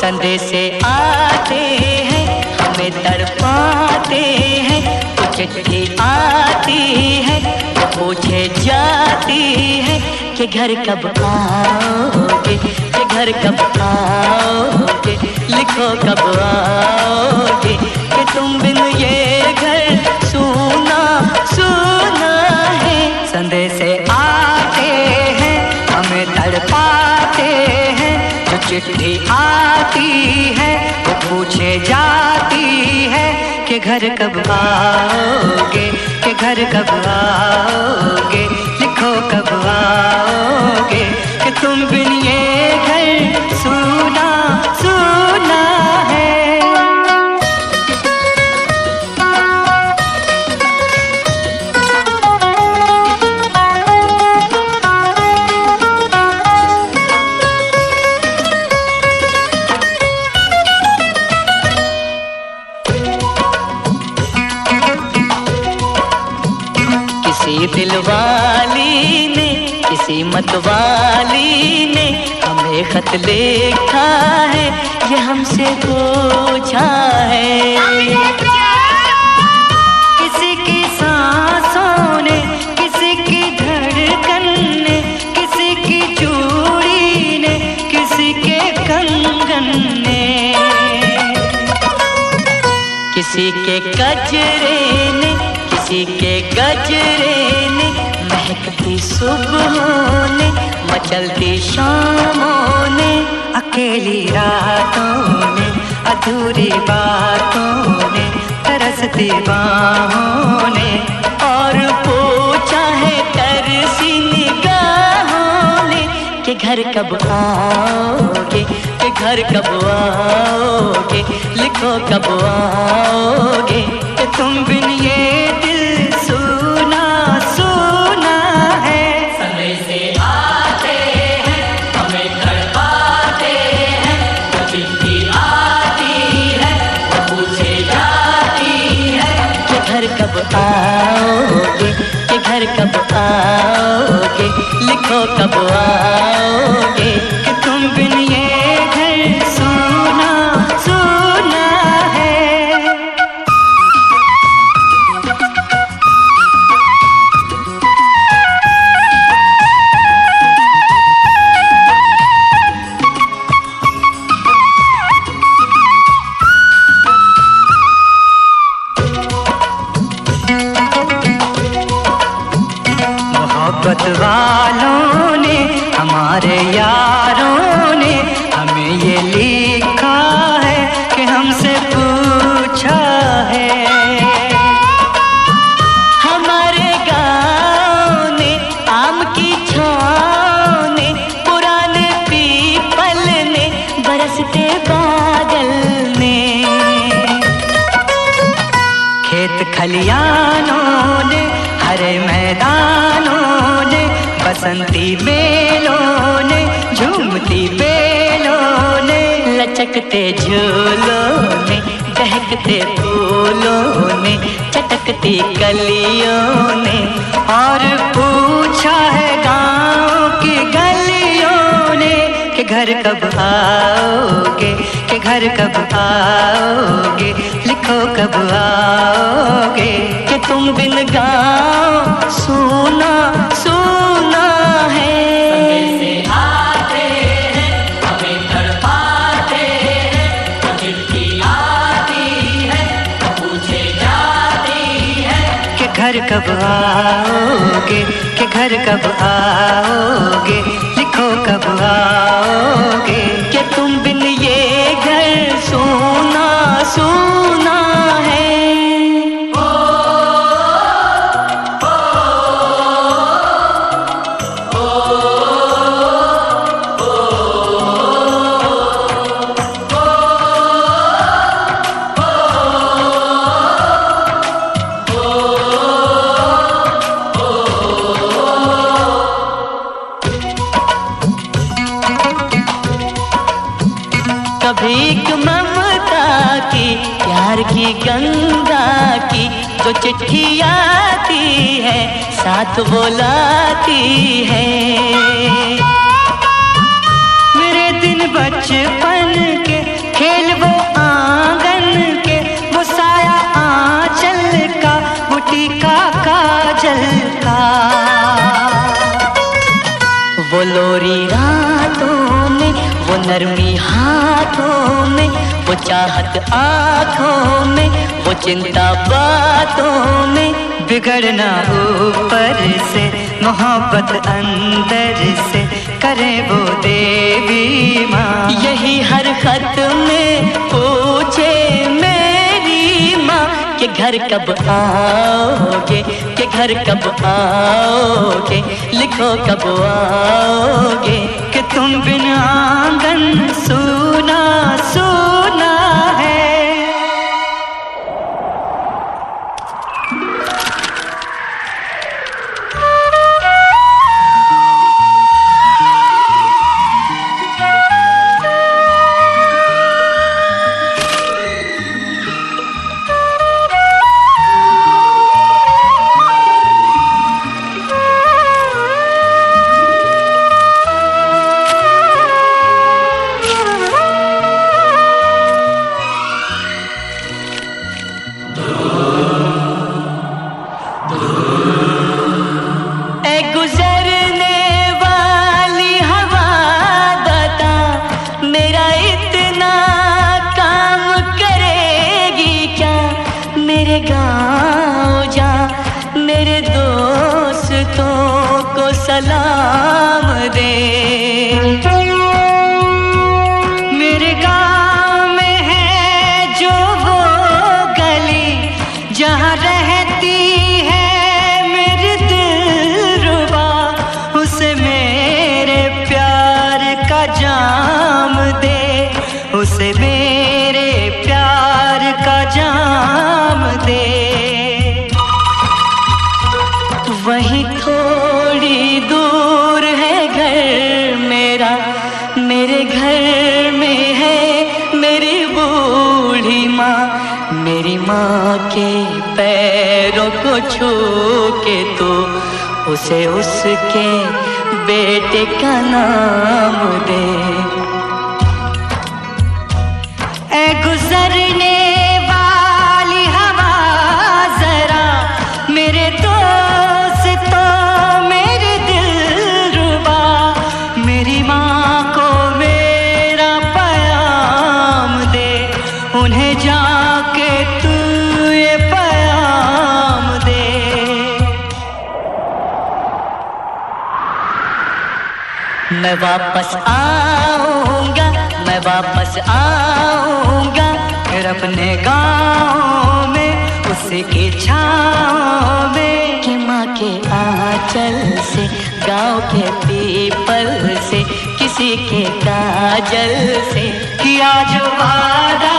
संदेशे आते हैं हमें तड़पाते हैं, चिट्ठी आती है पूछे जाती है कि घर कब आओगे, कि घर कब आओगे, लिखो कब आओगे, कि तुम बिन ये घर सूना सूना है। संदेशे आते हैं हमें तड़पाते हैं, जो चिट्ठी आती है वो पूछे जाती है कि घर कब आओगे, कि घर कब आओगे, लिखो कब आओगे, कि तुम बिन ये घर सूना सूना है। किसी दिलवाली ने किसी मतवाली ने हमें खत लिखा है, ये हमसे पूछा है। किसी की सांसों ने, किसी की धड़कन ने, किसी की चूड़ी ने, किसी के कंगन ने, किसी के गजरे ने, किसी के गजरे ने, महकती सुबहों ने, मचलती शामों ने, अकेली रातों ने, अधूरी बातों ने, तरसती बाहों ने, और पूछा है तरसी निगाहों ने कि घर कब आओगे, कि घर कब आओगे, लिखो कब आओगे, कि तुम बिन ये दिल सूना सूना है। संदेशे आते हैं हमें तड़पाते हैं, जो चिट्ठी आती है वो पूछे जाती है कि घर कब आओगे, कि घर कब आओगे, लिखो कब आओगे, कि तुम बिन ये घर सूना सूना है। मोहब्बत वालों ने, हमारे यारों ने हमें ये लिखा है कि हमसे पूछा है। हमारे गाँव ने, आम की छाँव ने, पुराने पीपल ने, बरसते बादल ने, खेत खलियानों ने, हरे मैदानों ने, बसंती बेलों ने, झूमती बेलों ने, लचकते झूलों ने, दहकते फूलों ने, चटकती कलियों ने, और पूछा है गाँव की गलियों ने कि घर कब आओगे, कि घर कब आओगे, लिखो कब आओगे, कि तुम बिन गाँव सूना सूना है। संदेशे आते हैं हमें तड़पाते हैं, जो चिट्ठी आती है वो पूछे जाती है कि घर कब आओगे, कि घर कब आओगे, लिखो कब आओगे, कि तुम बिन ये घर सूना सूना है। भीख ममता की, प्यार की गंगा की, जो चिट्ठी आती है साथ वो लाती है। मेरे दिन बचपन के खेल वो आंगन के, वो साया आंचल का, वो टीका काजल का, वो लोरी रातों में, वो नरमी हाथों में, वो चाहत आँखों में, वो चिंता बातों में। बिगड़ना ऊपर से, मोहब्बत अंदर से, करे वो देवी माँ। यही हर खत में पूछे मेरी माँ कि घर कब आओगे, कि घर कब आओगे, लिखो कब आओगे, कि तुम बिन आंगन सूना सूना है। सलाम दे, मेरे गाँव में है जो वो गली जहाँ रहती है मेरी दिलरुबा, उसे मेरे प्यार का जाम दे, उसे मेरे प्यार का जाम दे। वहीं थोड़ी दूर है घर मेरा, मेरे घर में है मेरी बूढ़ी माँ। मेरी माँ के पैरों को छू के तो उसे उसके बेटे का नाम दे। ऐ गुजरने वाली हवा जरा मेरे उन्हें जाके तू ये पैगाम दे। मैं वापस आऊंगा, मैं वापस आऊंगा, फिर अपने गाँव में उसकी छाँव में, कि माँ के आंचल से, गाँव के पीपल से, किसी के काजल से किया जो वादा